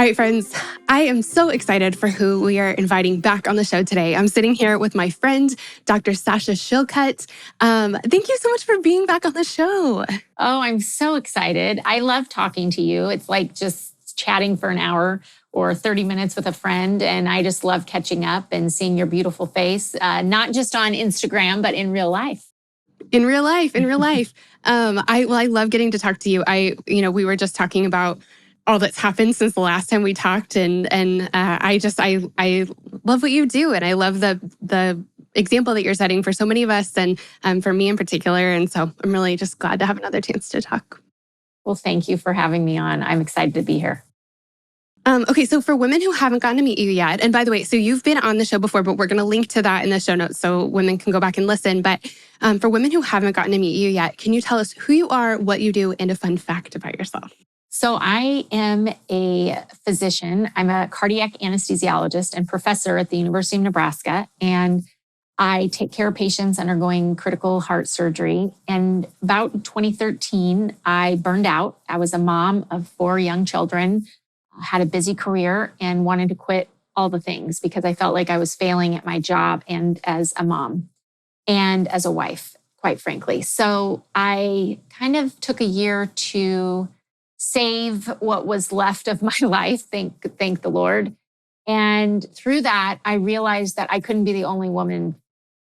All right, friends, I am so excited for who we are inviting back on the show today. I'm sitting here with my friend, Dr. Sasha Shilcutt. Thank you so much for being back on the show. Oh, I'm so excited. I love talking to you. It's like just chatting for an hour or 30 minutes with a friend. And I just love catching up and seeing your beautiful face, not just on Instagram, but in real life. In real life. I love getting to talk to you. We were just talking about all that's happened since the last time we talked, and I love what you do, and I love the example that you're setting for so many of us, and for me in particular. And so I'm really just glad to have another chance to talk. Well, thank you for having me on. I'm excited to be here. Okay, so for women who haven't gotten to meet you yet, and by the way, so you've been on the show before, but we're going to link to that in the show notes so women can go back and listen. But for women who haven't gotten to meet you yet, can you tell us who you are, what you do, and a fun fact about yourself? So I am a physician. I'm a cardiac anesthesiologist and professor at the University of Nebraska, and I take care of patients undergoing critical heart surgery. And about 2013, I burned out. I was a mom of 4 young children, had a busy career, and wanted to quit all the things because I felt like I was failing at my job and as a mom and as a wife, quite frankly. So I kind of took a year to save what was left of my life, thank the Lord. And through that, I realized that I couldn't be the only woman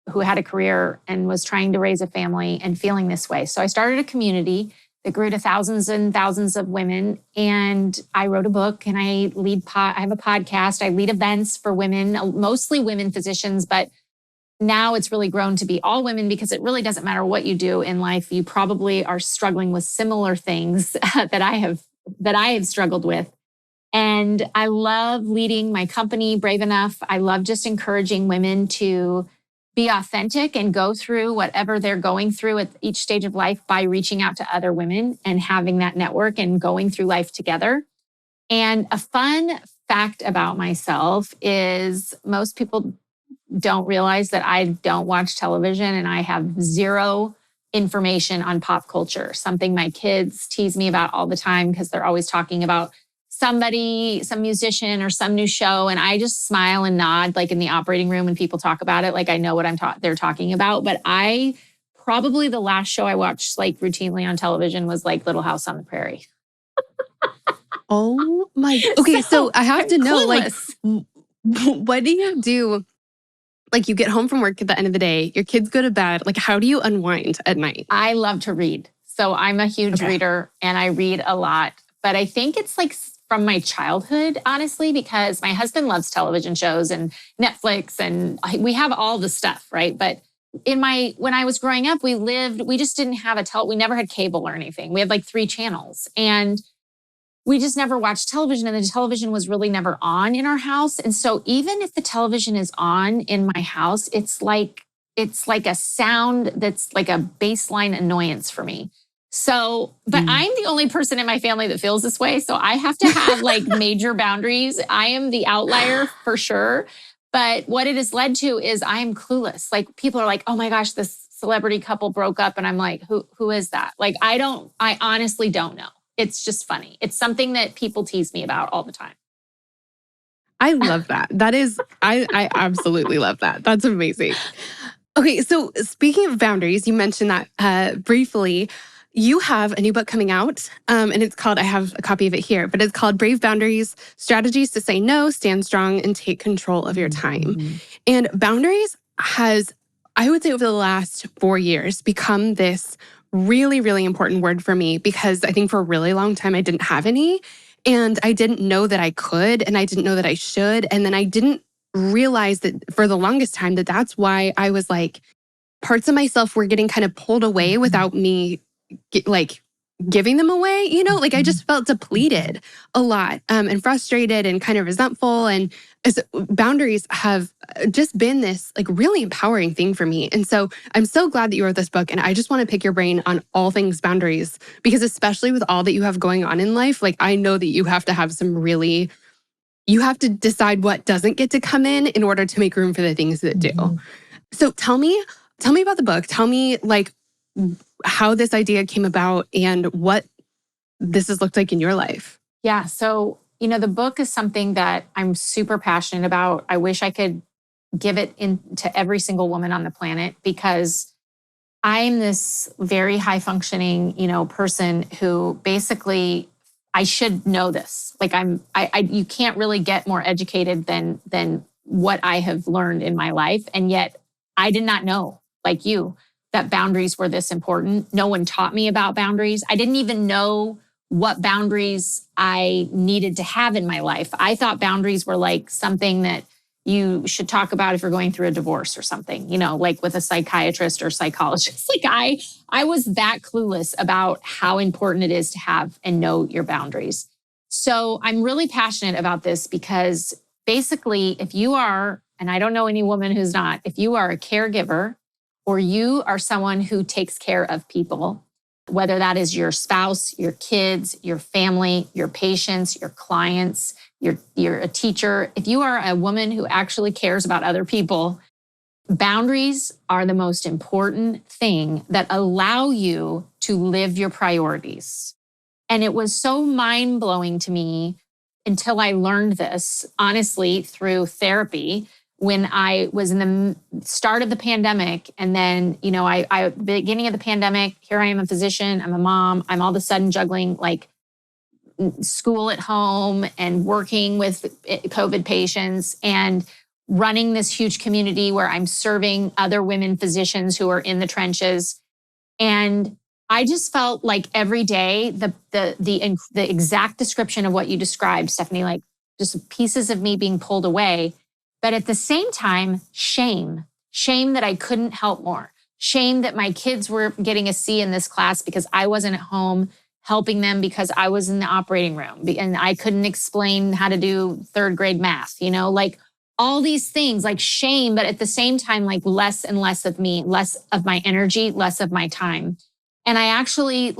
who had a career and was trying to raise a family and feeling this way. So I started a community that grew to thousands and thousands of women. And I wrote a book, and I have a podcast. I lead events for women, mostly women physicians, but now it's really grown to be all women because it really doesn't matter what you do in life. You probably are struggling with similar things that I have struggled with. And I love leading my company, Brave Enough. I love just encouraging women to be authentic and go through whatever they're going through at each stage of life by reaching out to other women and having that network and going through life together. And a fun fact about myself is most people don't realize that I don't watch television and I have zero information on pop culture, something my kids tease me about all the time because they're always talking about somebody, some musician or some new show. And I just smile and nod like in the operating room when people talk about it. Like I know what they're talking about. But probably the last show I watched like routinely on television was like Little House on the Prairie. Oh my. Okay, so I have to know, clueless. Like, what do you do? Like you get home from work at the end of the day, your kids go to bed. Like how do you unwind at night? I love to read. So I'm a huge reader and I read a lot. But I think it's like from my childhood, honestly, because my husband loves television shows and Netflix and we have all the stuff, right? But when I was growing up, we just didn't have we never had cable or anything. We had like 3 channels and we just never watched television, and the television was really never on in our house. And so even if the television is on in my house, it's like a sound that's like a baseline annoyance for me. So, but I'm the only person in my family that feels this way. So I have to have like major boundaries. I am the outlier for sure. But what it has led to is I am clueless. Like people are like, oh my gosh, this celebrity couple broke up. And I'm like, who is that? Like, I honestly don't know. It's just funny. It's something that people tease me about all the time. I love that. That is, I absolutely love that. That's amazing. Okay, so speaking of boundaries, you mentioned that briefly. You have a new book coming out, and it's called, I have a copy of it here, but it's called Brave Boundaries, Strategies to Say No, Stand Strong, and Take Control of Your Time. Mm-hmm. And boundaries has, I would say over the last 4 years, become this really, really important word for me because I think for a really long time I didn't have any, and I didn't know that I could, and I didn't know that I should, and then I didn't realize that for the longest time that's why I was like, parts of myself were getting kind of pulled away without me giving them away, like I just felt depleted a lot and frustrated and kind of resentful. And boundaries have just been this like really empowering thing for me. And so I'm so glad that you wrote this book. And I just want to pick your brain on all things boundaries, because especially with all that you have going on in life, like I know that you have to have you have to decide what doesn't get to come in order to make room for the things that do. Mm-hmm. So tell me about the book. Tell me like how this idea came about and what this has looked like in your life. Yeah. So the book is something that I'm super passionate about. I wish I could give it to every single woman on the planet, because I'm this very high functioning, person who basically, I should know this. Like you can't really get more educated than what I have learned in my life. And yet I did not know, like you, that boundaries were this important. No one taught me about boundaries. I didn't even know what boundaries I needed to have in my life. I thought boundaries were like something that you should talk about if you're going through a divorce or something, like with a psychiatrist or psychologist. Like I was that clueless about how important it is to have and know your boundaries. So I'm really passionate about this because basically, if you are, and I don't know any woman who's not, if you are a caregiver or you are someone who takes care of people, whether that is your spouse, your kids, your family, your patients, your clients, you're a teacher, if you are a woman who actually cares about other people, boundaries are the most important thing that allow you to live your priorities. And it was so mind-blowing to me until I learned this, honestly, through therapy when I was in the start of the pandemic. And then, beginning of the pandemic, here I am, a physician, I'm a mom, I'm all of a sudden juggling like school at home and working with COVID patients and running this huge community where I'm serving other women physicians who are in the trenches. And I just felt like every day, the exact description of what you described, Stephanie, like just pieces of me being pulled away. But at the same time, shame that I couldn't help more, shame that my kids were getting a C in this class because I wasn't at home helping them because I was in the operating room and I couldn't explain how to do third grade math, like all these things, like shame, but at the same time, like less and less of me, less of my energy, less of my time. And I actually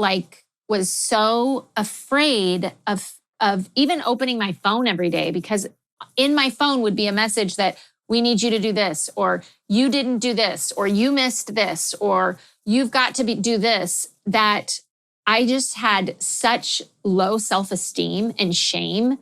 was so afraid of even opening my phone every day, because in my phone would be a message that we need you to do this, or you didn't do this, or you missed this, or you've got to do this, that I just had such low self-esteem and shame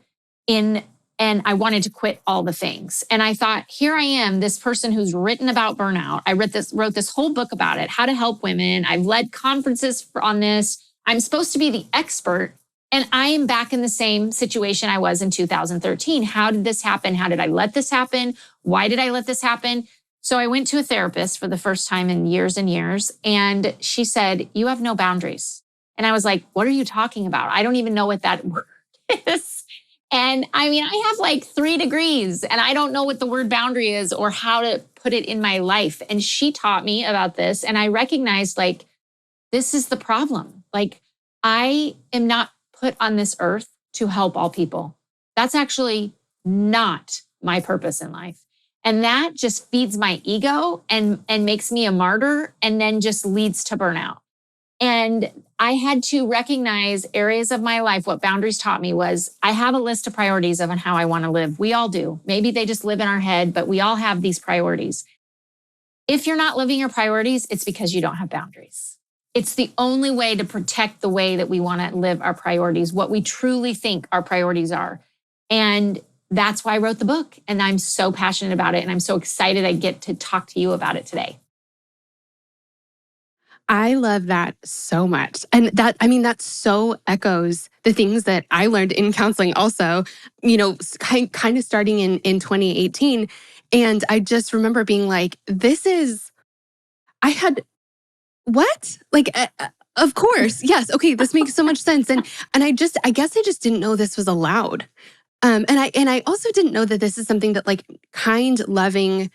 and I wanted to quit all the things. And I thought, here I am, this person who's written about burnout. I wrote this whole book about it, how to help women. I've led conferences on this. I'm supposed to be the expert. And I am back in the same situation I was in 2013. How did this happen? How did I let this happen? Why did I let this happen? So I went to a therapist for the first time in years and years. And she said, you have no boundaries. And I was like, what are you talking about? I don't even know what that word is. And I mean, I have like 3 degrees and I don't know what the word boundary is or how to put it in my life. And she taught me about this. And I recognized like, this is the problem. Like, I am not put on this earth to help all people. That's actually not my purpose in life. And that just feeds my ego and makes me a martyr and then just leads to burnout. And I had to recognize areas of my life. What boundaries taught me was I have a list of priorities of how I want to live. We all do. Maybe they just live in our head, but we all have these priorities. If you're not living your priorities, it's because you don't have boundaries. It's the only way to protect the way that we want to live our priorities, what we truly think our priorities are. And that's why I wrote the book. And I'm so passionate about it. And I'm so excited I get to talk to you about it today. I love that so much. And that so echoes the things that I learned in counseling also, kind of starting in 2018. And I just remember being like, what? Like, of course. Yes. Okay. This makes so much sense. And I guess I just didn't know this was allowed. And I also didn't know that this is something that like kind, loving,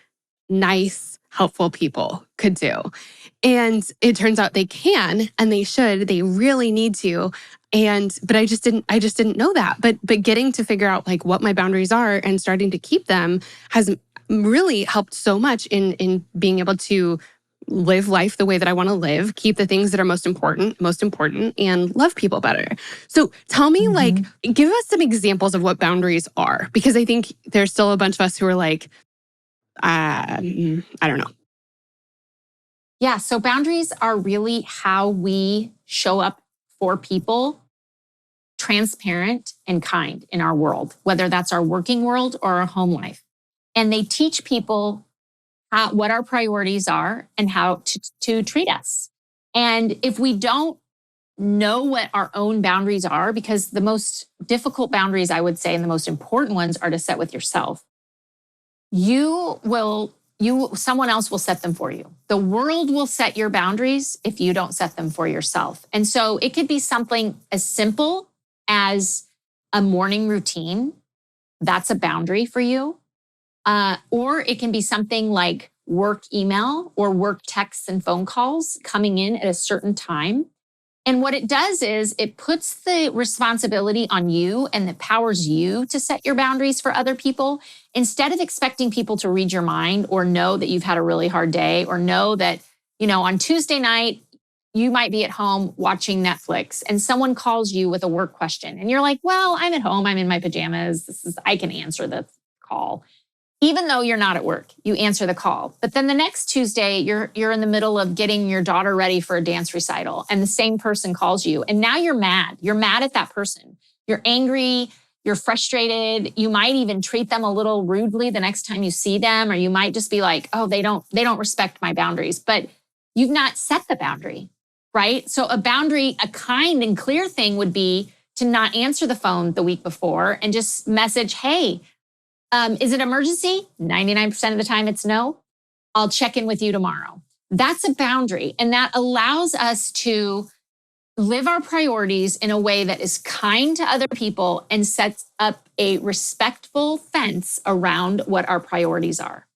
nice, helpful people could do. And it turns out they can and they should, they really need to. But I just didn't know that. But getting to figure out like what my boundaries are and starting to keep them has really helped so much in being able to live life the way that I want to live, keep the things that are most important, and love people better. So tell me, like, give us some examples of what boundaries are, because I think there's still a bunch of us who are like, I don't know. Yeah. So boundaries are really how we show up for people transparent, and kind in our world, whether that's our working world or our home life. And they teach people what our priorities are and how to treat us. And if we don't know what our own boundaries are, because the most difficult boundaries, I would say, and the most important ones are to set with yourself, someone else will set them for you. The world will set your boundaries if you don't set them for yourself. And so it could be something as simple as a morning routine. That's a boundary for you. Or it can be something like work email or work texts and phone calls coming in at a certain time. And what it does is it puts the responsibility on you and empowers you to set your boundaries for other people instead of expecting people to read your mind or know that you've had a really hard day or know that, on Tuesday night, you might be at home watching Netflix and someone calls you with a work question. And you're like, well, I'm at home. I'm in my pajamas. I can answer the call. Even though you're not at work, you answer the call. But then the next Tuesday, you're in the middle of getting your daughter ready for a dance recital and the same person calls you. And now you're mad. You're mad at that person. You're angry. You're frustrated. You might even treat them a little rudely the next time you see them, or you might just be like, oh, they don't respect my boundaries. But you've not set the boundary, right? So a boundary, a kind and clear thing would be to not answer the phone the week before and just message, hey, is it emergency? 99% of the time it's no. I'll check in with you tomorrow. That's a boundary. And that allows us to live our priorities in a way that is kind to other people and sets up a respectful fence around what our priorities are.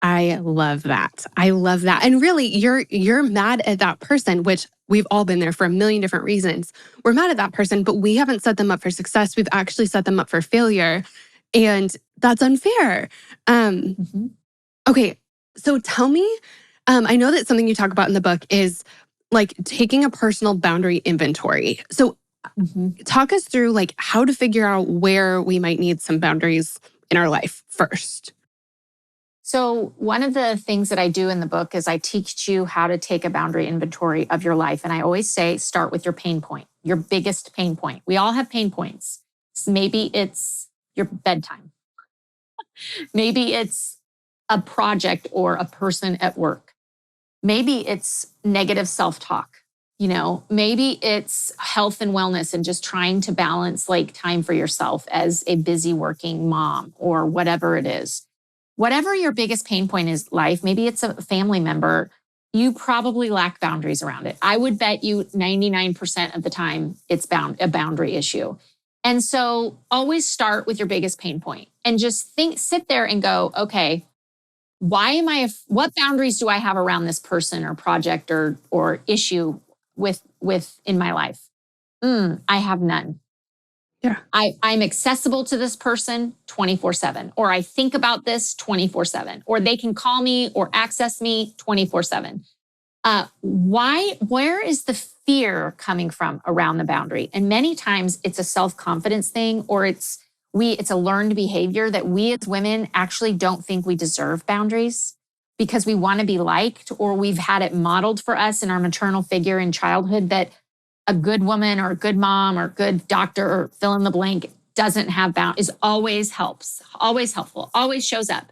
I love that. I love that. And really, you're mad at that person, which we've all been there for a million different reasons. We're mad at that person, but we haven't set them up for success. We've actually set them up for failure. And that's unfair. Okay, so tell me, I know that something you talk about in the book is like taking a personal boundary inventory. So talk us through like how to figure out where we might need some boundaries in our life first. So one of the things that I do in the book is I teach you how to take a boundary inventory of your life. And I always say, start with your pain point, your biggest pain point. We all have pain points. Maybe it's your bedtime. Maybe it's a project or a person at work. Maybe it's negative self-talk. Maybe it's health and wellness and just trying to balance like time for yourself as a busy working mom or whatever it is. Whatever your biggest pain point is life, maybe it's a family member, you probably lack boundaries around it. I would bet you 99% of the time it's a boundary issue. And so always start with your biggest pain point and just sit there and go, okay, what boundaries do I have around this person or project or issue with in my life? I have none. Yeah. I'm accessible to this person 24/7, or I think about this 24/7, or they can call me or access me 24/7. Where is the fear coming from around the boundary? And many times it's a self-confidence thing, or it's a learned behavior that we as women actually don't think we deserve boundaries because we want to be liked, or we've had it modeled for us in our maternal figure in childhood that a good woman or a good mom or a good doctor or fill in the blank doesn't have boundaries, always helps, always helpful, always shows up.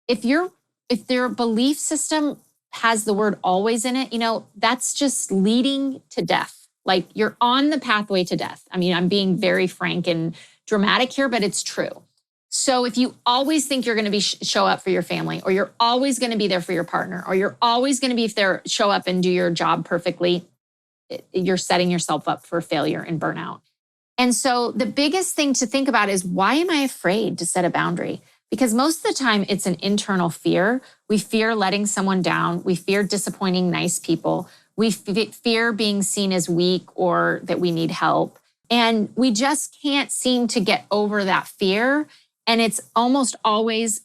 If their belief system has the word always in it, that's just leading to death. Like you're on the pathway to death. I mean, I'm being very frank and dramatic here, but it's true. So if you always think you're going to be show up for your family, or you're always going to be there for your partner, or you're always going to be show up and do your job perfectly, you're setting yourself up for failure and burnout. And so the biggest thing to think about is, why am I afraid to set a boundary? Because most of the time it's an internal fear. We fear letting someone down. We fear disappointing nice people. We fear being seen as weak or that we need help. And we just can't seem to get over that fear. And it's almost always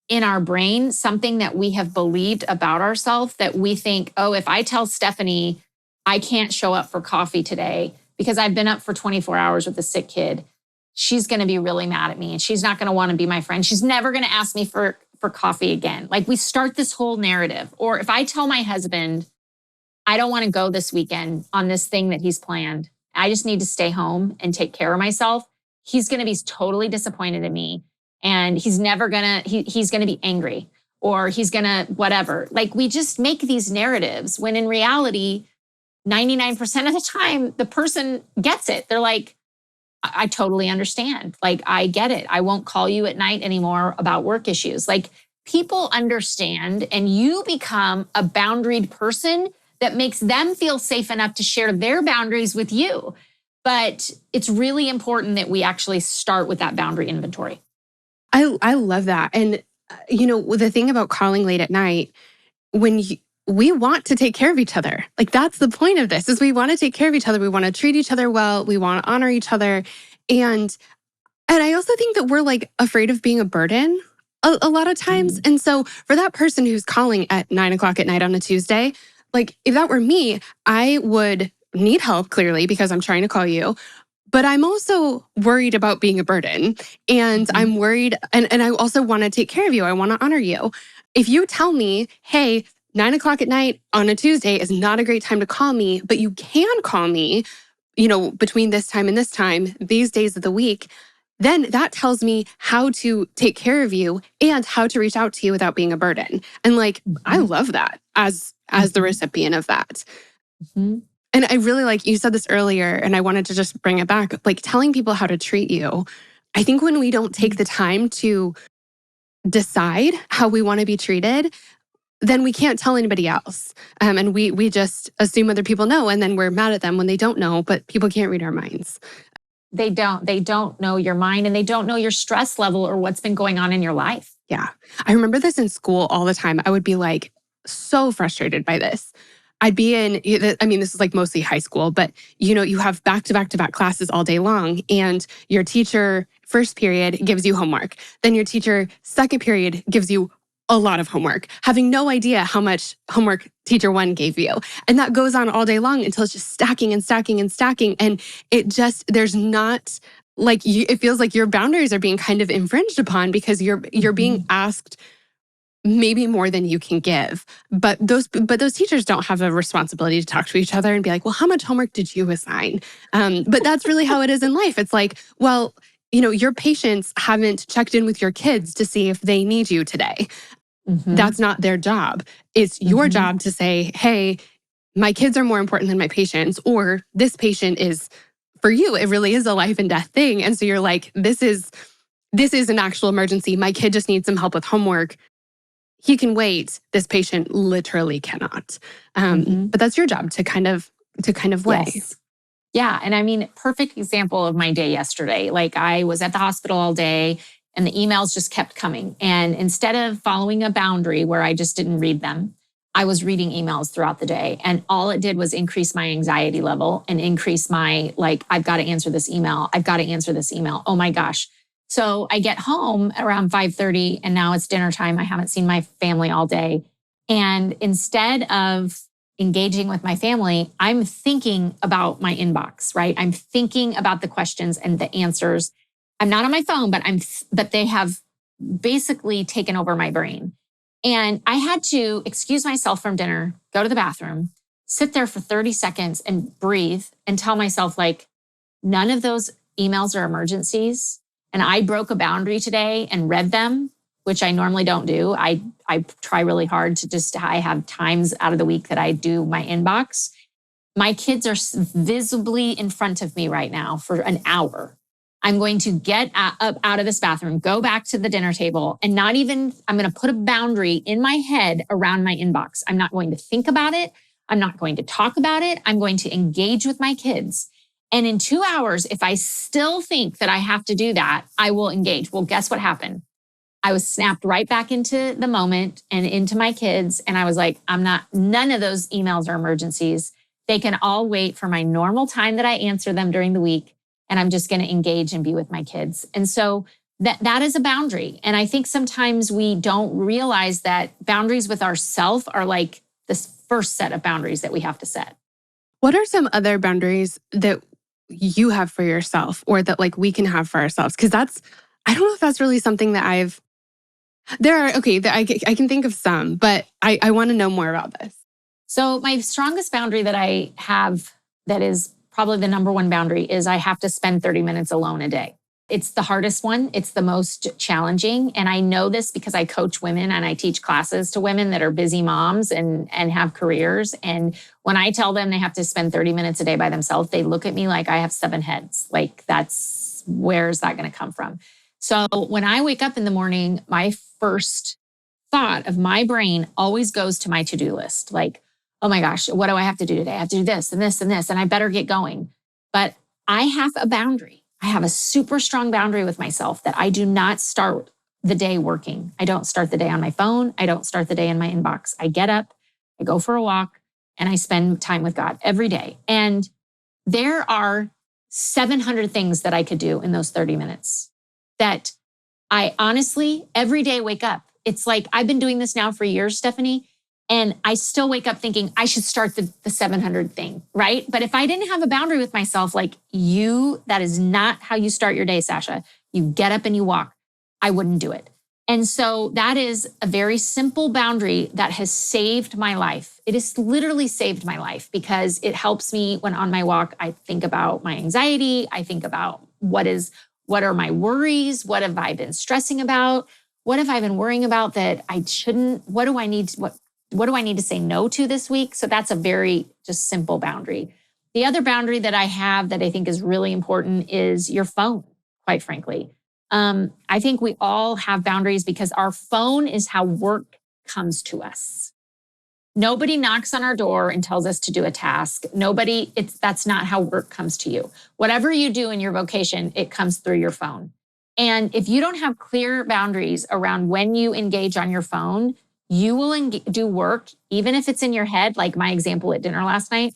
in our brain, something that we have believed about ourselves, that we think, oh, if I tell Stephanie I can't show up for coffee today because I've been up for 24 hours with a sick kid, she's going to be really mad at me and she's not going to want to be my friend. She's never going to ask me for coffee again. Like we start this whole narrative. Or if I tell my husband, I don't want to go this weekend on this thing that he's planned, I just need to stay home and take care of myself, he's going to be totally disappointed in me. And he's never going to, he's going to be angry or he's going to whatever. Like we just make these narratives when in reality, 99% of the time, the person gets it. They're like, I totally understand. Like, I get it. I won't call you at night anymore about work issues. Like people understand and you become a boundaried person that makes them feel safe enough to share their boundaries with you. But it's really important that we actually start with that boundary inventory. I love that. And, the thing about calling late at night, we want to take care of each other. Like that's the point of this is we want to take care of each other. We want to treat each other well. We want to honor each other. And I also think that we're like afraid of being a burden a lot of times. And so for that person who's calling at 9:00 at night on a Tuesday, like if that were me, I would need help clearly because I'm trying to call you. But I'm also worried about being a burden. And I'm worried, and I also want to take care of you. I want to honor you. If you tell me, hey, 9:00 at night on a Tuesday is not a great time to call me, but you can call me, between this time and this time, these days of the week, then that tells me how to take care of you and how to reach out to you without being a burden. And like, I love that as the recipient of that. And I really like, you said this earlier, and I wanted to just bring it back, like telling people how to treat you. I think when we don't take the time to decide how we want to be treated, then we can't tell anybody else. And we just assume other people know, and then we're mad at them when they don't know, but people can't read our minds. They don't know your mind and they don't know your stress level or what's been going on in your life. Yeah. I remember this in school all the time. I would be like so frustrated by this. I'd be this is like mostly high school, but you have back-to-back classes all day long and your teacher first period gives you homework. Then your teacher second period gives you a lot of homework, having no idea how much homework teacher one gave you. And that goes on all day long until it's just stacking and stacking and stacking. And there's not like, it feels like your boundaries are being kind of infringed upon because you're being asked maybe more than you can give. But those teachers don't have a responsibility to talk to each other and be like, well, how much homework did you assign? But that's really how it is in life. It's like, well, your patients haven't checked in with your kids to see if they need you today. That's not their job. It's your job to say, hey, my kids are more important than my patients, or this patient is, for you, it really is a life and death thing. And so you're like, this is an actual emergency. My kid just needs some help with homework. He can wait. This patient literally cannot. But that's your job to kind of weigh. Yes. Yeah. And I mean, perfect example of my day yesterday. Like I was at the hospital all day and the emails just kept coming. And instead of following a boundary where I just didn't read them, I was reading emails throughout the day. And all it did was increase my anxiety level and increase my, like, I've got to answer this email. I've got to answer this email. Oh my gosh. So I get home around 5:30 and now it's dinner time. I haven't seen my family all day. And instead of engaging with my family, I'm thinking about my inbox, right? I'm thinking about the questions and the answers. I'm not on my phone, but they have basically taken over my brain. And I had to excuse myself from dinner, go to the bathroom, sit there for 30 seconds and breathe and tell myself, like, none of those emails are emergencies. And I broke a boundary today and read them, which I normally don't do. I try really hard to I have times out of the week that I do my inbox. My kids are visibly in front of me right now for an hour. I'm going to get up out of this bathroom, go back to the dinner table, and I'm going to put a boundary in my head around my inbox. I'm not going to think about it. I'm not going to talk about it. I'm going to engage with my kids. And in 2 hours, if I still think that I have to do that, I will engage. Well, guess what happened? I was snapped right back into the moment and into my kids. And I was like, none of those emails are emergencies. They can all wait for my normal time that I answer them during the week. And I'm just going to engage and be with my kids. And so that is a boundary. And I think sometimes we don't realize that boundaries with ourselves are like this first set of boundaries that we have to set. What are some other boundaries that you have for yourself or that like we can have for ourselves? Because I don't know if that's really something that I can think of some, but I want to know more about this. So my strongest boundary that I have that is probably the number one boundary is I have to spend 30 minutes alone a day. It's the hardest one. It's the most challenging. And I know this because I coach women and I teach classes to women that are busy moms and have careers. And when I tell them they have to spend 30 minutes a day by themselves, they look at me like I have 7 heads. Like, where's that going to come from? So when I wake up in the morning, my first thought of my brain always goes to my to-do list. Like, oh my gosh, what do I have to do today? I have to do this and this and this, and I better get going. But I have a boundary. I have a super strong boundary with myself that I do not start the day working. I don't start the day on my phone. I don't start the day in my inbox. I get up, I go for a walk, and I spend time with God every day. And there are 700 things that I could do in those 30 minutes that I honestly, every day wake up. It's like I've been doing this now for years, Stephanie, and I still wake up thinking I should start the 700 thing, right? But if I didn't have a boundary with myself, like that is not how you start your day, Sasha. You get up and you walk. I wouldn't do it. And so that is a very simple boundary that has saved my life. It has literally saved my life because it helps me when on my walk, I think about my anxiety. I think about what are my worries? What have I been stressing about? What have I been worrying about that I shouldn't? What do I need to say no to this week? So that's a very just simple boundary. The other boundary that I have that I think is really important is your phone, quite frankly. I think we all have boundaries because our phone is how work comes to us. Nobody knocks on our door and tells us to do a task. That's not how work comes to you. Whatever you do in your vocation, it comes through your phone. And if you don't have clear boundaries around when you engage on your phone, you will do work, even if it's in your head, like my example at dinner last night,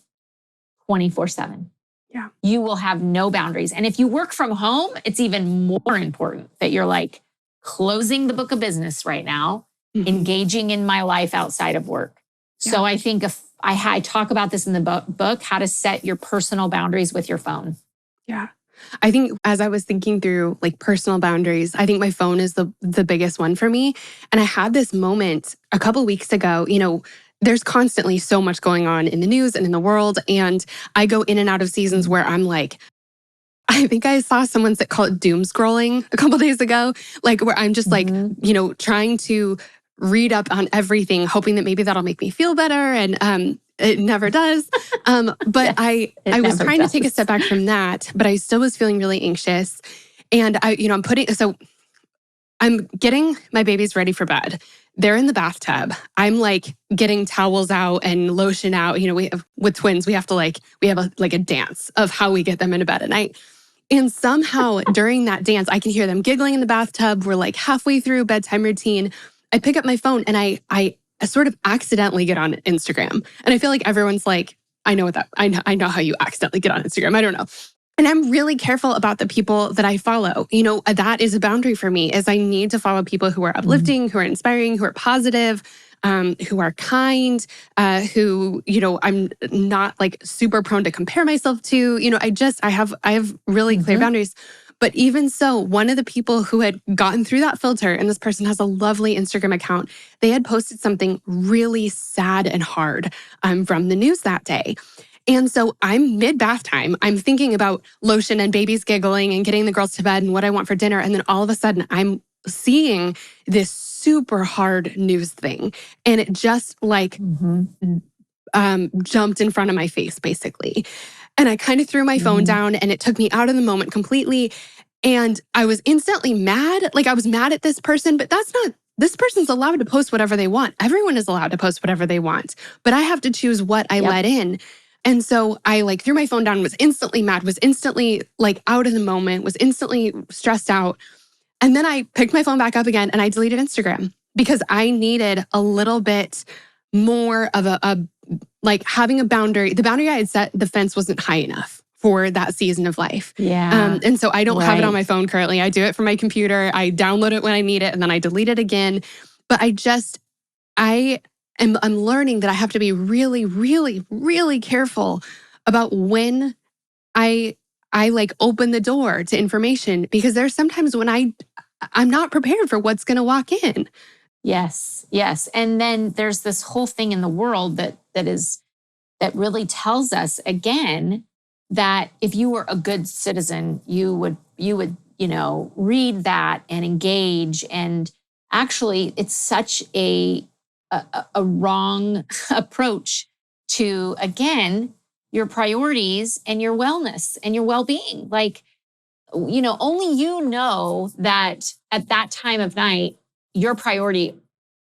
24/7. Yeah. You will have no boundaries. And if you work from home, it's even more important that you're like closing the book of business right now, engaging in my life outside of work. Yeah. So I think I talk about this in the book, how to set your personal boundaries with your phone. Yeah. I think as I was thinking through like personal boundaries, I think my phone is the biggest one for me. And I had this moment a couple weeks ago, there's constantly so much going on in the news and in the world. And I go in and out of seasons where I'm like, I think I saw someone call it doom scrolling a couple days ago, like where I'm just like, trying to read up on everything, hoping that maybe that'll make me feel better. And it never does. But yes, I was trying to take a step back from that, but I still was feeling really anxious. And I'm getting my babies ready for bed. They're in the bathtub. I'm like getting towels out and lotion out. With twins, we have a dance of how we get them into bed at night. And somehow during that dance, I can hear them giggling in the bathtub. We're like halfway through bedtime routine. I pick up my phone and I sort of accidentally get on Instagram. And I feel like everyone's like, I know how you accidentally get on Instagram. I don't know. And I'm really careful about the people that I follow. That is a boundary for me, is I need to follow people who are uplifting, who are inspiring, who are positive, who are kind, who, I'm not like super prone to compare myself to. I have really clear boundaries. But even so, one of the people who had gotten through that filter, and this person has a lovely Instagram account, they had posted something really sad and hard from the news that day. And so I'm mid-bath time. I'm thinking about lotion and babies giggling and getting the girls to bed and what I want for dinner. And then all of a sudden, I'm seeing this super hard news thing. And it just jumped in front of my face, basically. And I kind of threw my phone down and it took me out of the moment completely. And I was instantly mad. Like I was mad at this person, but this person's allowed to post whatever they want. Everyone is allowed to post whatever they want. But I have to choose what I let in. And so I threw my phone down, was instantly mad, was instantly out of the moment, was instantly stressed out. And then I picked my phone back up again and I deleted Instagram because I needed a little bit more of having a boundary. The boundary I had set, the fence wasn't high enough for that season of life. Yeah. And so I don't have it on my phone currently. I do it from my computer. I download it when I need it and then I delete it again. But I'm learning that I have to be really, really, really careful about when I open the door to information, because there's sometimes when I'm not prepared for what's going to walk in. Yes. And then there's this whole thing in the world that really tells us again that if you were a good citizen, you would, read that and engage. And actually, it's such a wrong approach to, again, your priorities and your wellness and your well-being. Like, only you know that at that time of night, your priority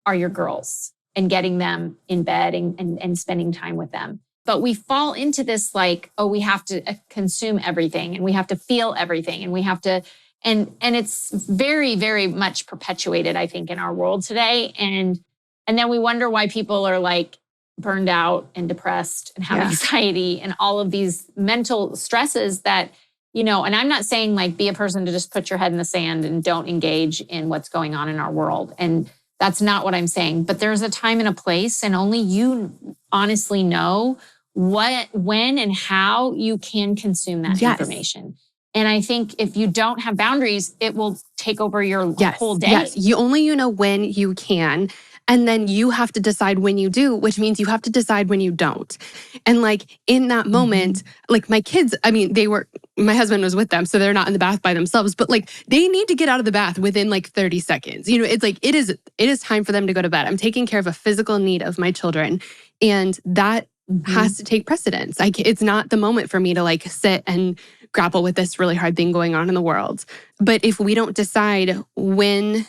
are your girls and getting them in bed and spending time with them. But we fall into this like, oh, we have to consume everything and we have to feel everything and we have to, and it's very, very much perpetuated, I think, in our world today. And then we wonder why people are like burned out and depressed and have anxiety and all of these mental stresses that, and I'm not saying like be a person to just put your head in the sand and don't engage in what's going on in our world. And that's not what I'm saying. But there's a time and a place, and only you honestly know what, when, and how you can consume that information. And I think if you don't have boundaries, it will take over your whole day. Yes, you know when you can. And then you have to decide when you do, which means you have to decide when you don't. And like in that moment, like my kids, I mean, my husband was with them, so they're not in the bath by themselves, but like they need to get out of the bath within like 30 seconds. It's like, it is time for them to go to bed. I'm taking care of a physical need of my children. And that has to take precedence. Like it's not the moment for me to like sit and grapple with this really hard thing going on in the world. But if we don't decide when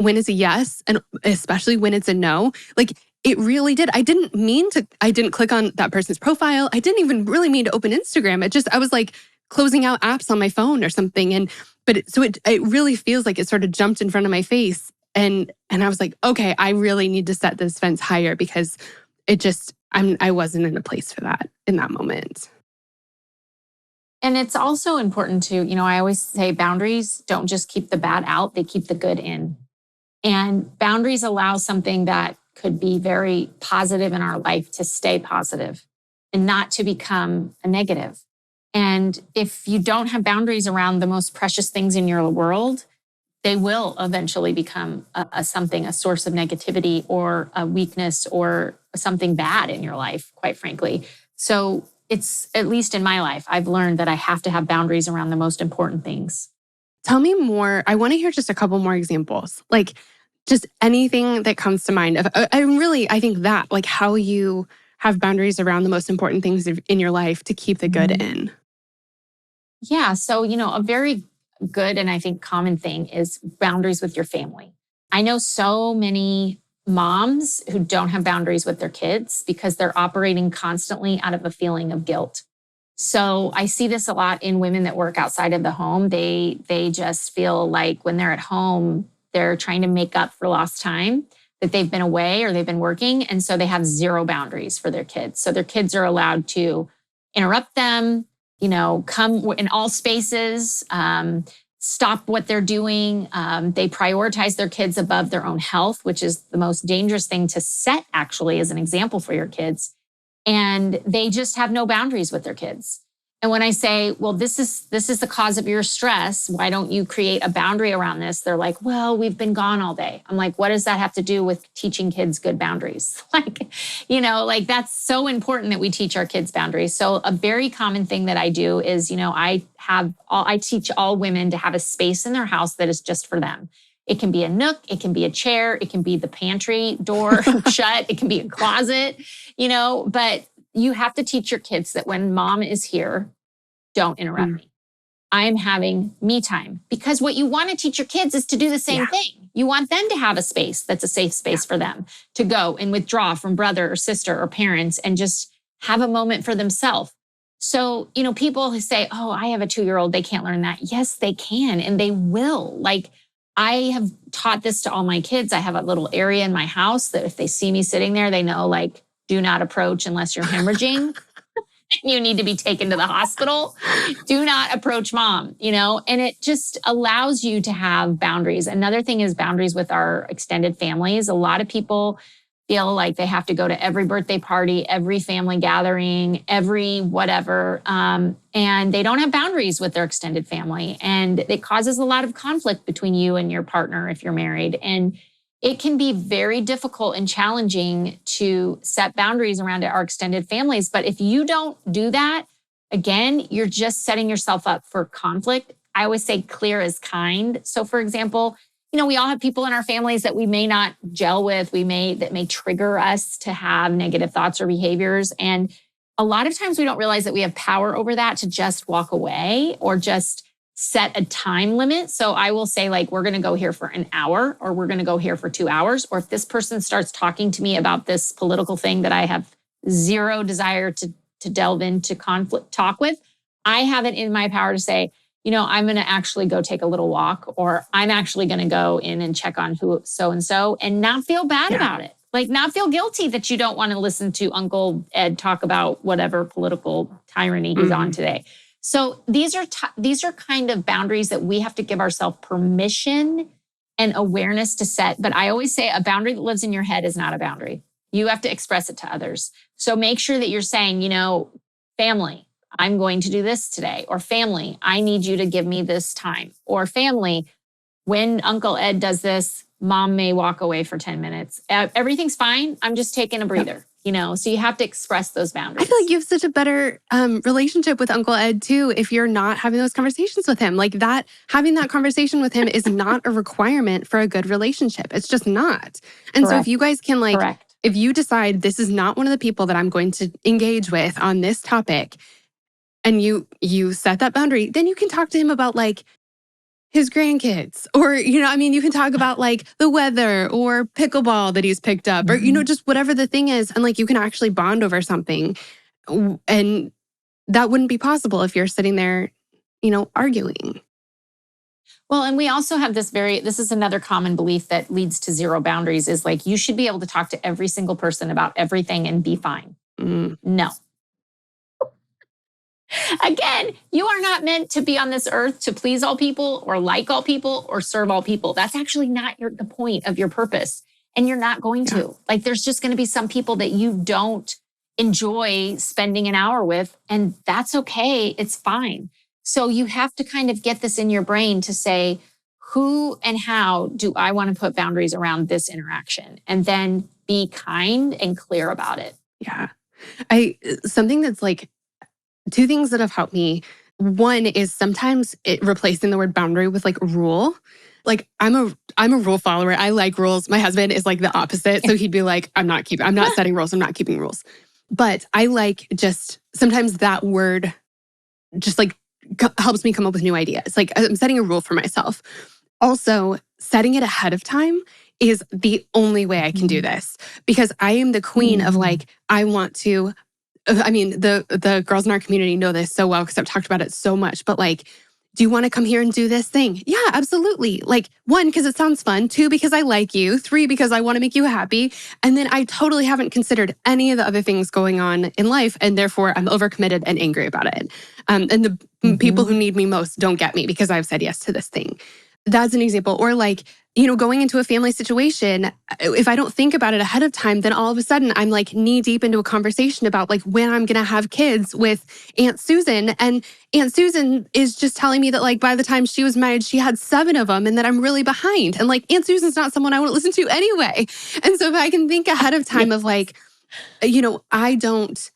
it's a yes, and especially when it's a no, like it really did. I didn't click on that person's profile. I didn't even really mean to open Instagram. I was like closing out apps on my phone or something. But it really feels like it sort of jumped in front of my face. And I was like, okay, I really need to set this fence higher because I wasn't in a place for that in that moment. And it's also important to, I always say boundaries don't just keep the bad out, they keep the good in. And boundaries allow something that could be very positive in our life to stay positive and not to become a negative. And if you don't have boundaries around the most precious things in your world, they will eventually become a source of negativity or a weakness or something bad in your life, quite frankly. So it's, at least in my life, I've learned that I have to have boundaries around the most important things. Tell me more. I want to hear just a couple more examples, like just anything that comes to mind. I think that like how you have boundaries around the most important things in your life to keep the good in. Yeah. So, a very good and I think common thing is boundaries with your family. I know so many moms who don't have boundaries with their kids because they're operating constantly out of a feeling of guilt. So I see this a lot in women that work outside of the home. They just feel like when they're at home, they're trying to make up for lost time, that they've been away or they've been working. And so they have zero boundaries for their kids. So their kids are allowed to interrupt them, come in all spaces, stop what they're doing. They prioritize their kids above their own health, which is the most dangerous thing to set actually as an example for your kids. And they just have no boundaries with their kids. And when I say, well, this is the cause of your stress, why don't you create a boundary around this? They're like, well, we've been gone all day. I'm like, what does that have to do with teaching kids good boundaries? That's so important that we teach our kids boundaries. So a very common thing that I do is, I teach all women to have a space in their house that is just for them. It can be a nook, it can be a chair, it can be the pantry door shut, it can be a closet, but you have to teach your kids that when mom is here, don't interrupt me. I'm having me time, because what you want to teach your kids is to do the same thing. You want them to have a space that's a safe space for them to go and withdraw from brother or sister or parents and just have a moment for themselves. So, people who say, oh, I have a 2-year-old, they can't learn that. Yes, they can, and they will. I have taught this to all my kids. I have a little area in my house that if they see me sitting there, they know, do not approach unless you're hemorrhaging. You need to be taken to the hospital. Do not approach mom, and it just allows you to have boundaries. Another thing is boundaries with our extended families. A lot of people feel like they have to go to every birthday party, every family gathering, every whatever. And they don't have boundaries with their extended family. And it causes a lot of conflict between you and your partner if you're married. And it can be very difficult and challenging to set boundaries around our extended families. But if you don't do that, again, you're just setting yourself up for conflict. I always say clear is kind. So for example, we all have people in our families that we may not gel with, that may trigger us to have negative thoughts or behaviors. And a lot of times we don't realize that we have power over that to just walk away or just set a time limit. So I will say, like, we're going to go here for an hour, or we're going to go here for 2 hours. Or if this person starts talking to me about this political thing that I have zero desire to delve into conflict talk with, I have it in my power to say, I'm going to actually go take a little walk, or I'm actually going to go in and check on who so-and-so and not feel bad about it. Like, not feel guilty that you don't want to listen to Uncle Ed talk about whatever political tyranny he's on today. So these are kind of boundaries that we have to give ourselves permission and awareness to set. But I always say a boundary that lives in your head is not a boundary. You have to express it to others. So make sure that you're saying, family, I'm going to do this today. Or family, I need you to give me this time. Or family, when Uncle Ed does this, Mom may walk away for 10 minutes. Everything's fine. I'm just taking a breather. So you have to express those boundaries. I feel like you have such a better relationship with Uncle Ed too if you're not having those conversations with him. Like that, having that conversation with him is not a requirement for a good relationship. It's just not. And Correct. So if you guys can Correct. if you decide this is not one of the people that I'm going to engage with on this topic, and you set that boundary, then you can talk to him about his grandkids, or, you can talk about the weather or pickleball that he's picked up, or, just whatever the thing is. And you can actually bond over something. And that wouldn't be possible if you're sitting there, arguing. Well, and we also have this is another common belief that leads to zero boundaries is you should be able to talk to every single person about everything and be fine. No. Again, you are not meant to be on this earth to please all people or like all people or serve all people. That's actually not the point of your purpose. And you're not going to. There's just going to be some people that you don't enjoy spending an hour with, and that's okay. It's fine. So you have to kind of get this in your brain to say, who and how do I want to put boundaries around this interaction? And then be kind and clear about it. Yeah. Something that's two things that have helped me. One is sometimes replacing the word boundary with rule. I'm a rule follower. I like rules. My husband is the opposite. So he'd be like, I'm not setting rules. I'm not keeping rules. But I just sometimes that word just helps me come up with new ideas. I'm setting a rule for myself. Also, setting it ahead of time is the only way I can do this, because I am the queen of I want to. I mean, the girls in our community know this so well because I've talked about it so much. But do you want to come here and do this thing? Yeah, absolutely. 1, because it sounds fun. 2, because I like you. 3, because I want to make you happy. And then I totally haven't considered any of the other things going on in life. And therefore, I'm overcommitted and angry about it. And the people who need me most don't get me because I've said yes to this thing. That's an example. Or going into a family situation, if I don't think about it ahead of time, then all of a sudden I'm knee deep into a conversation about when I'm going to have kids with Aunt Susan. And Aunt Susan is just telling me that by the time she was married, she had 7 of them and that I'm really behind. And Aunt Susan's not someone I want to listen to anyway. And so if I can think ahead of time of I don't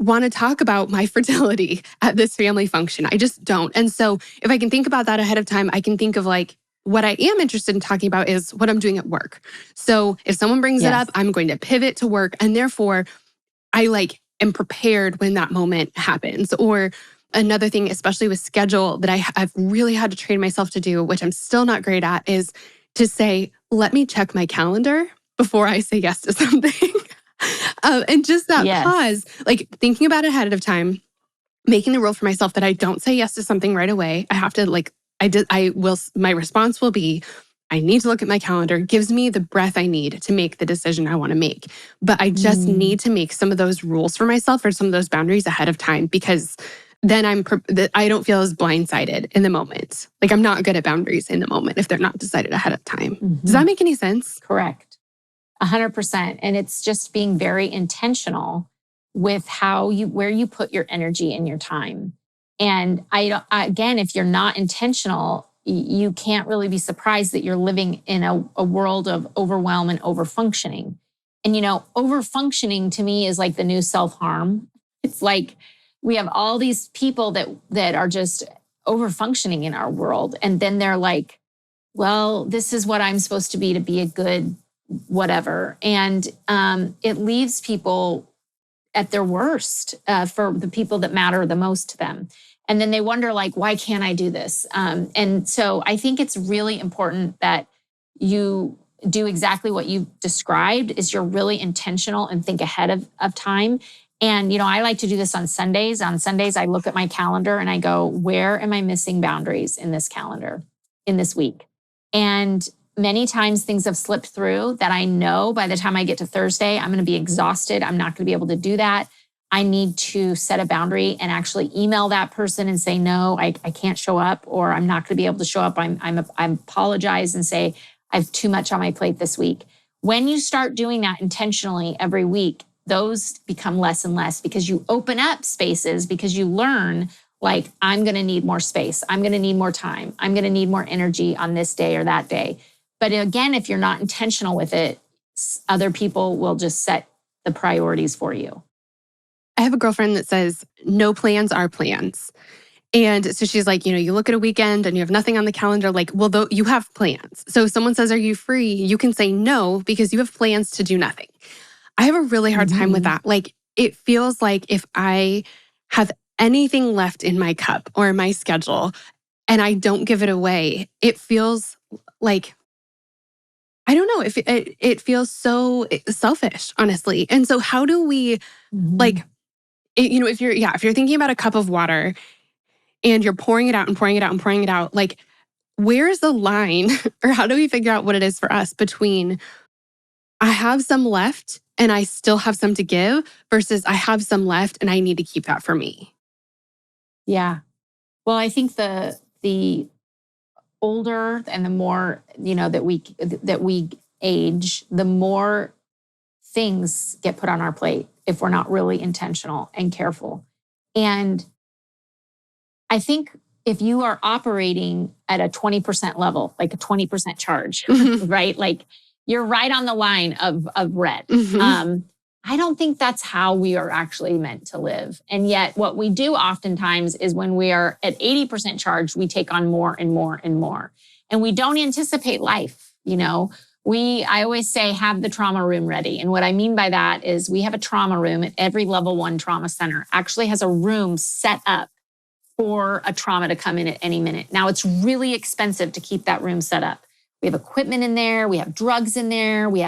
want to talk about my fertility at this family function. I just don't. And so if I can think about that ahead of time, I can think of what I am interested in talking about is what I'm doing at work. So if someone brings it up, I'm going to pivot to work. And therefore, I am prepared when that moment happens. Or another thing, especially with schedule, that I've really had to train myself to do, which I'm still not great at, is to say, let me check my calendar before I say yes to something. And just that pause, thinking about it ahead of time, making the rule for myself that I don't say yes to something right away. I have to my response will be, I need to look at my calendar. Gives me the breath I need to make the decision I want to make. But I just need to make some of those rules for myself or some of those boundaries ahead of time, because then I don't feel as blindsided in the moment. I'm not good at boundaries in the moment if they're not decided ahead of time. Does that make any sense? Correct. 100%. And it's just being very intentional with where you put your energy and your time. And again, if you're not intentional, you can't really be surprised that you're living in a world of overwhelm and overfunctioning. And, overfunctioning to me is the new self-harm. It's we have all these people that are just over functioning in our world. And then they're like, well, this is what I'm supposed to be a good whatever. And it leaves people at their worst for the people that matter the most to them. And then they wonder, like, why can't I do this? And so I think it's really important that you do exactly what you described, is you're really intentional and think ahead of time. And, I like to do this on Sundays. On Sundays, I look at my calendar and I go, where am I missing boundaries in this calendar, in this week? And many times things have slipped through that I know by the time I get to Thursday, I'm going to be exhausted. I'm not going to be able to do that. I need to set a boundary and actually email that person and say, no, I can't show up, or I'm not going to be able to show up. I apologize and say, I have too much on my plate this week. When you start doing that intentionally every week, those become less and less, because you open up spaces, because you learn, like, I'm going to need more space. I'm going to need more time. I'm going to need more energy on this day or that day. But again, if you're not intentional with it, other people will just set the priorities for you. I have a girlfriend that says, no plans are plans. And so she's like, you look at a weekend and you have nothing on the calendar, like, well, though you have plans. So if someone says, are you free? You can say no, because you have plans to do nothing. I have a really hard time with that. Like, it feels like if I have anything left in my cup or my schedule and I don't give it away, it feels like, I don't know, it feels so selfish, honestly. And so how do we, like, if you're thinking about a cup of water and you're pouring it out and pouring it out and pouring it out, like, where's the line, or how do we figure out what it is for us between I have some left and I still have some to give versus I have some left and I need to keep that for me? Yeah. Well, I think the older and the more, that we age, the more things get put on our plate if we're not really intentional and careful. And I think if you are operating at a 20% level, like a 20% charge, right? Like, you're right on the line of red. I don't think that's how we are actually meant to live. And yet what we do oftentimes is, when we are at 80% charged, we take on more and more and more. And we don't anticipate life. I always say, have the trauma room ready. And what I mean by that is, we have a trauma room at every level 1 trauma center, actually has a room set up for a trauma to come in at any minute. Now, it's really expensive to keep that room set up. We have equipment in there. We have drugs in there. We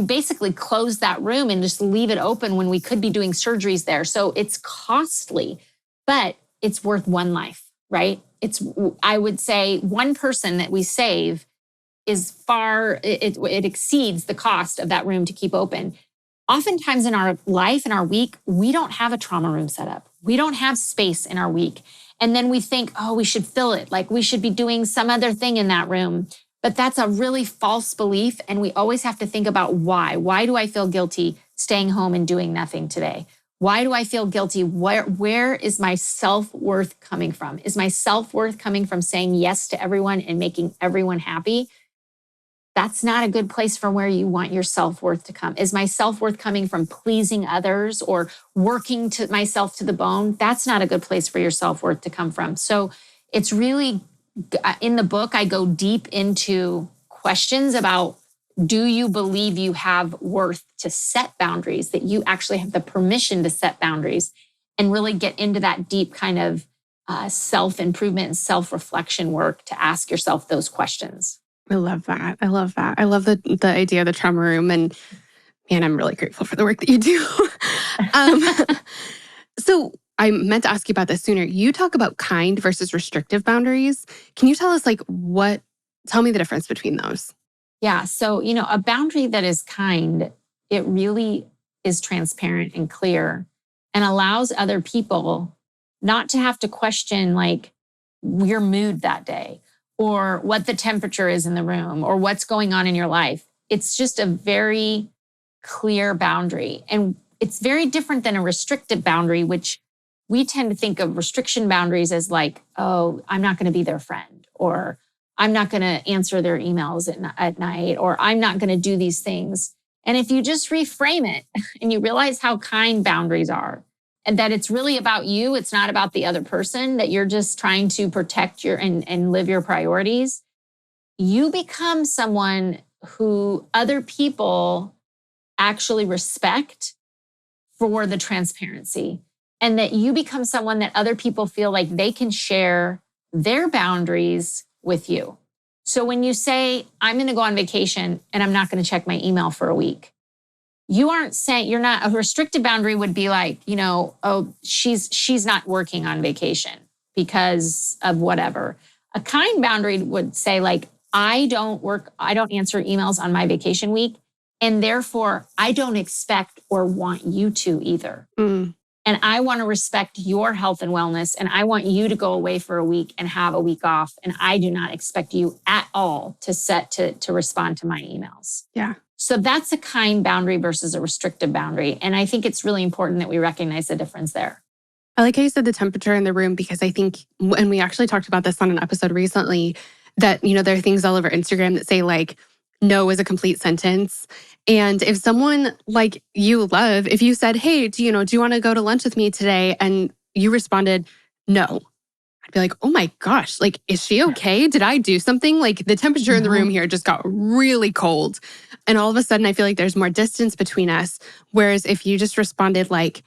basically close that room and just leave it open when we could be doing surgeries there. So it's costly, but it's worth one life, right? I would say one person that we save is it exceeds the cost of that room to keep open. Oftentimes in our life, in our week, we don't have a trauma room set up. We don't have space in our week. And then we think, oh, we should fill it. Like, we should be doing some other thing in that room. But that's a really false belief. And we always have to think about why. Why do I feel guilty staying home and doing nothing today? Why do I feel guilty? Where is my self-worth coming from? Is my self-worth coming from saying yes to everyone and making everyone happy? That's not a good place for where you want your self-worth to come. Is my self-worth coming from pleasing others or working to myself to the bone? That's not a good place for your self-worth to come from. So it's really, in the book, I go deep into questions about, do you believe you have worth to set boundaries, that you actually have the permission to set boundaries, and really get into that deep kind of self-improvement and self-reflection work to ask yourself those questions. I love that. I love that. I love the idea of the trauma room. And man, I'm really grateful for the work that you do. So I meant to ask you about this sooner. You talk about kind versus restrictive boundaries. Can you tell us, tell me the difference between those? Yeah. So, a boundary that is kind, it really is transparent and clear and allows other people not to have to question, like, your mood that day, or what the temperature is in the room, or what's going on in your life. It's just a very clear boundary. And it's very different than a restrictive boundary, which we tend to think of restriction boundaries as like, oh, I'm not going to be their friend, or I'm not going to answer their emails at night, or I'm not going to do these things. And if you just reframe it and you realize how kind boundaries are, and that it's really about you. It's not about the other person, that you're just trying to protect your and live your priorities. You become someone who other people actually respect for the transparency, and that you become someone that other people feel like they can share their boundaries with you. So when you say, I'm going to go on vacation and I'm not going to check my email for a week, you aren't saying, you're not, a restricted boundary would be like, oh, she's not working on vacation because of whatever. A kind boundary would say like, I don't answer emails on my vacation week. And therefore, I don't expect or want you to either. Mm. And I want to respect your health and wellness. And I want you to go away for a week and have a week off. And I do not expect you at all to respond to my emails. Yeah. So that's a kind boundary versus a restrictive boundary. And I think it's really important that we recognize the difference there. I like how you said the temperature in the room, because I think, and we actually talked about this on an episode recently, that, there are things all over Instagram that say like, no is a complete sentence. And if someone like you love, if you said, hey, do you want to go to lunch with me today? And you responded, no. I'd be like, oh my gosh, like, is she okay? Did I do something? Like the temperature in the room here just got really cold. And all of a sudden I feel like there's more distance between us. Whereas if you just responded like,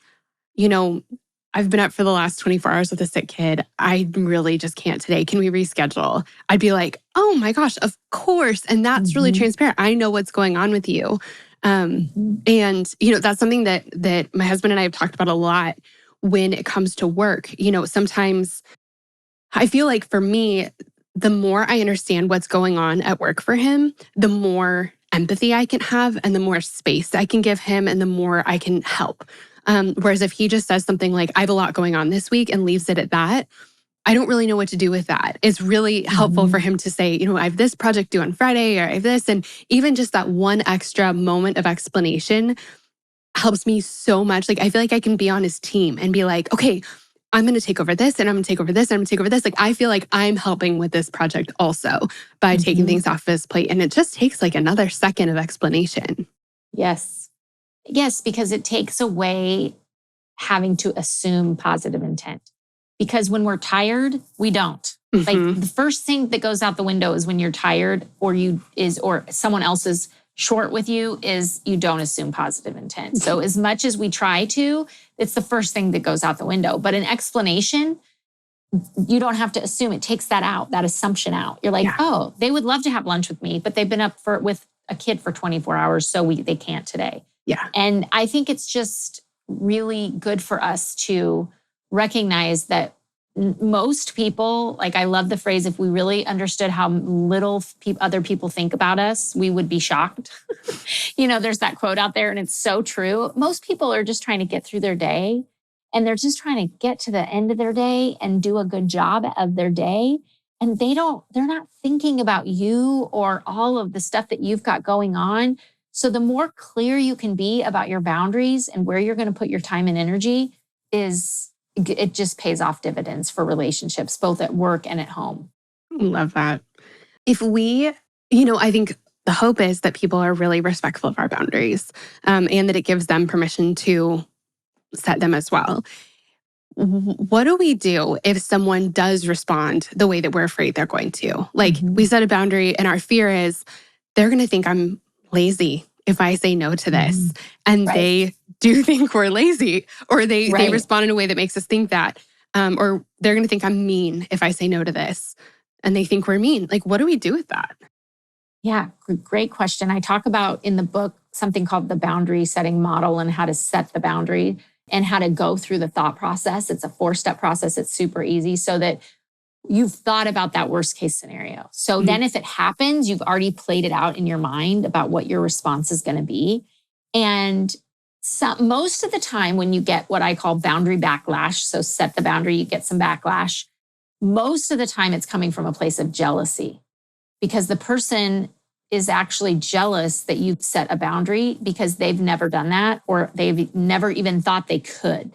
I've been up for the last 24 hours with a sick kid. I really just can't today. Can we reschedule? I'd be like, oh my gosh, of course. And that's really transparent. I know what's going on with you. And, that's something that my husband and I have talked about a lot when it comes to work. Sometimes I feel like for me, the more I understand what's going on at work for him, the more empathy I can have and the more space I can give him and the more I can help. Whereas if he just says something like, I have a lot going on this week and leaves it at that, I don't really know what to do with that. It's really helpful for him to say, I have this project due on Friday, or I have this. And even just that one extra moment of explanation helps me so much. Like, I feel like I can be on his team and be like, okay, I'm going to take over this and I'm going to take over this and I'm going to take over this. Like, I feel like I'm helping with this project also by taking things off his plate. And it just takes like another second of explanation. Yes, because it takes away having to assume positive intent. Because when we're tired, we don't. Like the first thing that goes out the window is when you're tired or someone else is short with you, is you don't assume positive intent. So as much as we try to, it's the first thing that goes out the window. But an explanation, you don't have to assume. It takes that assumption out. You're like, oh, they would love to have lunch with me, but they've been up with a kid for 24 hours, so they can't today. Yeah. And I think it's just really good for us to recognize that most people, like, I love the phrase, if we really understood how little other people think about us, we would be shocked. There's that quote out there and it's so true. Most people are just trying to get through their day, and they're just trying to get to the end of their day and do a good job of their day. And they're not thinking about you or all of the stuff that you've got going on. So the more clear you can be about your boundaries and where you're going to put your time and energy, it just pays off dividends for relationships, both at work and at home. Love that. If we, I think the hope is that people are really respectful of our boundaries, and that it gives them permission to set them as well. What do we do if someone does respond the way that we're afraid they're going to? Like, we set a boundary and our fear is they're going to think I'm lazy if I say no to this. And they do think we're lazy, or they respond in a way that makes us think that, or they're going to think I'm mean if I say no to this, and they think we're mean. Like, what do we do with that? Yeah, great question. I talk about in the book something called the boundary setting model, and how to set the boundary and how to go through the thought process. It's a 4-step process. It's super easy, so that you've thought about that worst case scenario. So then if it happens, you've already played it out in your mind about what your response is going to be. And most of the time when you get what I call boundary backlash, so set the boundary, you get some backlash, most of the time it's coming from a place of jealousy, because the person is actually jealous that you've set a boundary because they've never done that, or they've never even thought they could.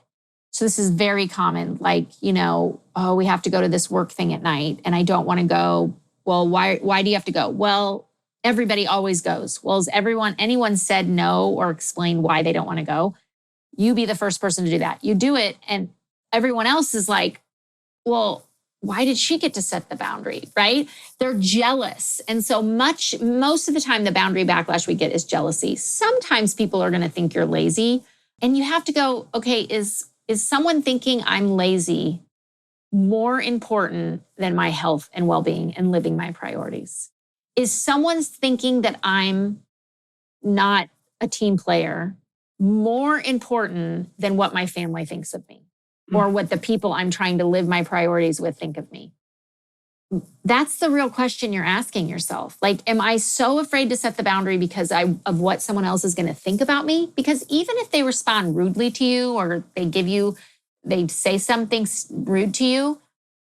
So this is very common, like, oh, we have to go to this work thing at night and I don't want to go. Well, why do you have to go? Well, everybody always goes. Well, has anyone said no or explained why they don't want to go? You be the first person to do that. You do it, and everyone else is like, well, why did she get to set the boundary, right? They're jealous. And so most of the time, the boundary backlash we get is jealousy. Sometimes people are going to think you're lazy. And you have to go, okay, is someone thinking I'm lazy more important than my health and well-being and living my priorities? Is someone's thinking that I'm not a team player more important than what my family thinks of me or what the people I'm trying to live my priorities with think of me? That's the real question you're asking yourself. Like, am I so afraid to set the boundary because of what someone else is going to think about me? Because even if they respond rudely to you or they say something rude to you,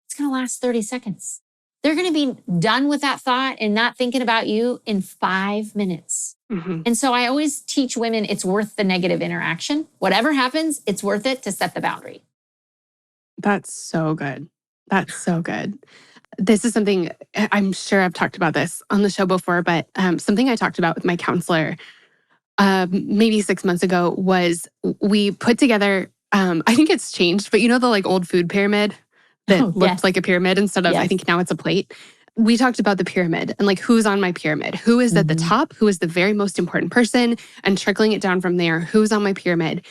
it's going to last 30 seconds. They're going to be done with that thought and not thinking about you in 5 minutes. Mm-hmm. And so I always teach women it's worth the negative interaction. Whatever happens, it's worth it to set the boundary. That's so good. That's so good. This is something, I'm sure I've talked about this on the show before, but something I talked about with my counselor maybe 6 months ago was we put together, I think it's changed, but you know the like old food pyramid that looked like a pyramid instead of, I think now it's a plate. We talked about the pyramid and like who's on my pyramid, who is at the top, who is the very most important person, and trickling it down from there, who's on my pyramid.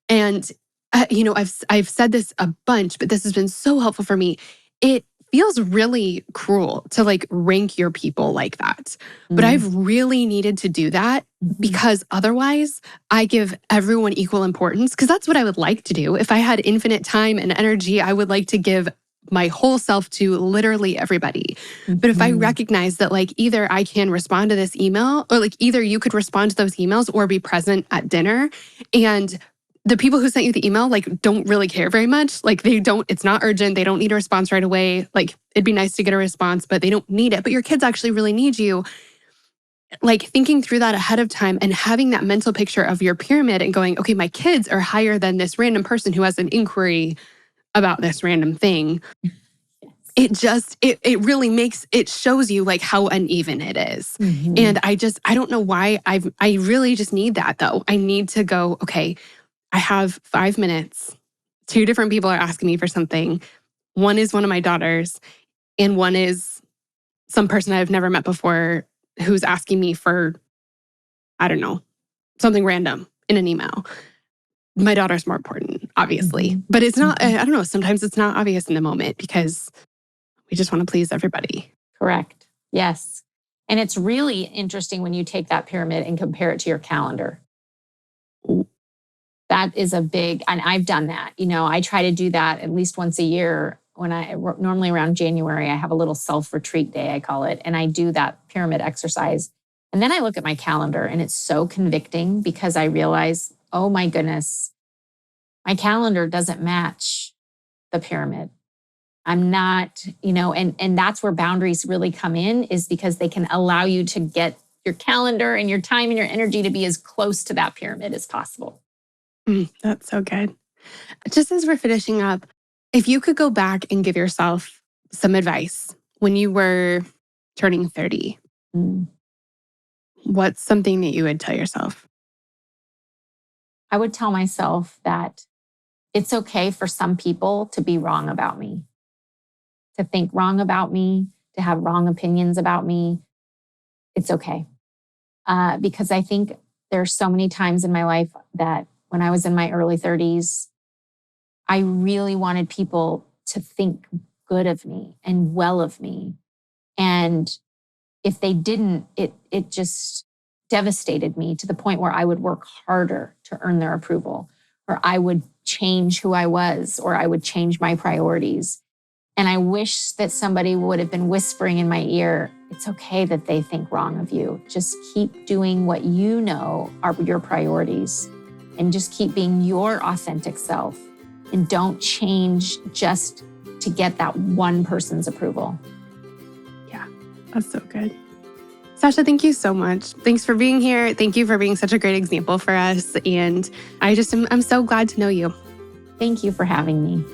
And I've said this a bunch, but this has been so helpful for me. It feels really cruel to like rank your people like that. But I've really needed to do that because otherwise I give everyone equal importance, because that's what I would like to do. If I had infinite time and energy, I would like to give my whole self to literally everybody. But if I recognize that like either I can respond to this email or like either you could respond to those emails or be present at dinner, and the people who sent you the email like don't really care very much. Like it's not urgent. They don't need a response right away. Like it'd be nice to get a response, but they don't need it. But your kids actually really need you. Like thinking through that ahead of time and having that mental picture of your pyramid and going, okay, my kids are higher than this random person who has an inquiry about this random thing. It really shows you like how uneven it is. And I don't know why I really just need that though. I need to go, okay, I have 5 minutes. 2 different people are asking me for something. One is one of my daughters, and one is some person I've never met before who's asking me for, I don't know, something random in an email. My daughter's more important, obviously. But it's not, I don't know, sometimes it's not obvious in the moment because we just want to please everybody. Correct. Yes. And it's really interesting when you take that pyramid and compare it to your calendar. That is a big, and I've done that. I try to do that at least once a year. Normally around January, I have a little self-retreat day, I call it. And I do that pyramid exercise. And then I look at my calendar and it's so convicting because I realize, oh my goodness, my calendar doesn't match the pyramid. I'm not, and that's where boundaries really come in, is because they can allow you to get your calendar and your time and your energy to be as close to that pyramid as possible. That's so good. Just as we're finishing up, if you could go back and give yourself some advice when you were turning 30, what's something that you would tell yourself? I would tell myself that it's okay for some people to be wrong about me, to think wrong about me, to have wrong opinions about me. It's okay. Because I think there's so many times in my life that when I was in my early 30s, I really wanted people to think good of me and well of me. And if they didn't, it just devastated me to the point where I would work harder to earn their approval, or I would change who I was, or I would change my priorities. And I wish that somebody would have been whispering in my ear, it's okay that they think wrong of you. Just keep doing what you know are your priorities, and just keep being your authentic self, and don't change just to get that one person's approval. Yeah, that's so good. Sasha, thank you so much. Thanks for being here. Thank you for being such a great example for us. And I'm so glad to know you. Thank you for having me.